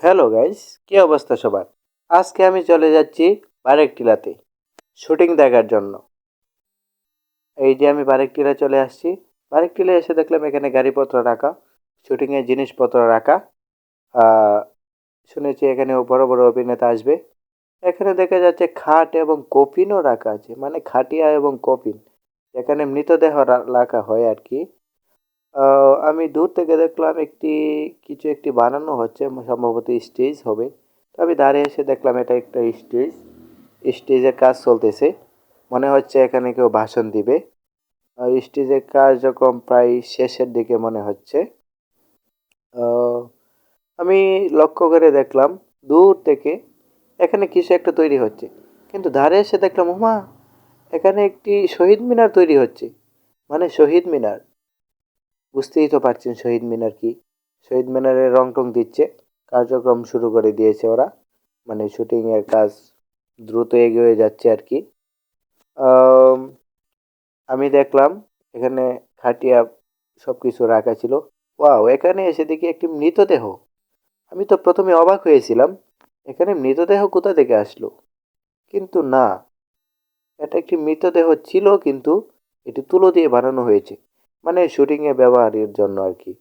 Hello guys, কি অবস্থা সবার? আজকে আমি চলে যাচ্ছি বারেকটিলাতে শুটিং দেখার জন্য। এই যে আমি বারেকটিলা চলে আসছি। বারেকটিলা এসে দেখলাম এখানে গাড়িপত্র রাখা, শুটিংয়ের জিনিসপত্র রাখা। আহ, শুনেছি এখানে বড় বড় অভিনেতা আসবে। এখানে দেখা যাচ্ছে খাট এবং কফিনও রাখা আছে, মানে খাটিয়া এবং কফিন, এখানে মৃতদেহ রাখা হয় আর কি। আমি দূর থেকে দেখলাম কিছু একটি বানানো হচ্ছে, সম্ভবত স্টেজ হবে। তো আমি দাঁড়িয়ে এসে দেখলাম এটা একটা স্টেজ। স্টেজের কাজ চলতেছে, মনে হচ্ছে এখানে কেউ ভাষণ দিবে। স্টেজের কার্যক্রম প্রায় শেষের দিকে মনে হচ্ছে। আহ, আমি লক্ষ্য করে দেখলাম দূর থেকে এখানে কিছু একটা তৈরি হচ্ছে, কিন্তু ধারে এসে দেখলাম ওমা, এখানে একটি শহীদ মিনার তৈরি হচ্ছে। মানে শহীদ মিনার, বুঝতেই তো পারছেন শহীদ মিনার কি। শহীদ মিনারের রং টং দিচ্ছে, কার্যক্রম শুরু করে দিয়েছে ওরা, মানে শুটিং এর কাজ দ্রুত এগিয়ে যাচ্ছে আর কি। আম, আমি দেখলাম এখানে খাটিয়া সবকিছু রাখা ছিল। ওয়াও, এখানে এসে দেখি একটি মৃতদেহ। আমি তো প্রথমে অবাক হয়েছিলাম, এখানে মৃতদেহ কোথা থেকে আসলো। কিন্তু না, এটা একটি মৃতদেহ ছিল, কিন্তু এটি তুলো দিয়ে বানানো হয়েছে, মানে শুটিংয়ে ব্যবহারের জন্য আর কি।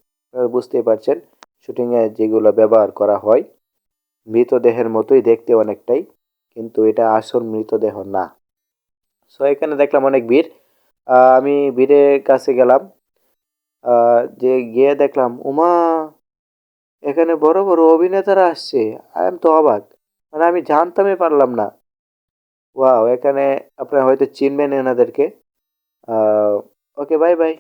বুঝতেই পারছেন, শুটিংয়ে যেগুলো ব্যবহার করা হয় মৃতদেহের মতোই দেখতে অনেকটাই, কিন্তু এটা আসল মৃতদেহ না। সো এখানে দেখলাম অনেক ভিড়। আমি ভিড়ের কাছে গেলাম। যে গিয়ে দেখলাম উমা, এখানে বড় বড় অভিনেতারা আসছে। আমি তো অবাক, মানে আমি জানতামই পারলাম না। ওয়াও, এখানে আপনারা হয়তো চিনবেন এনাদেরকে। ওকে, বাই বাই।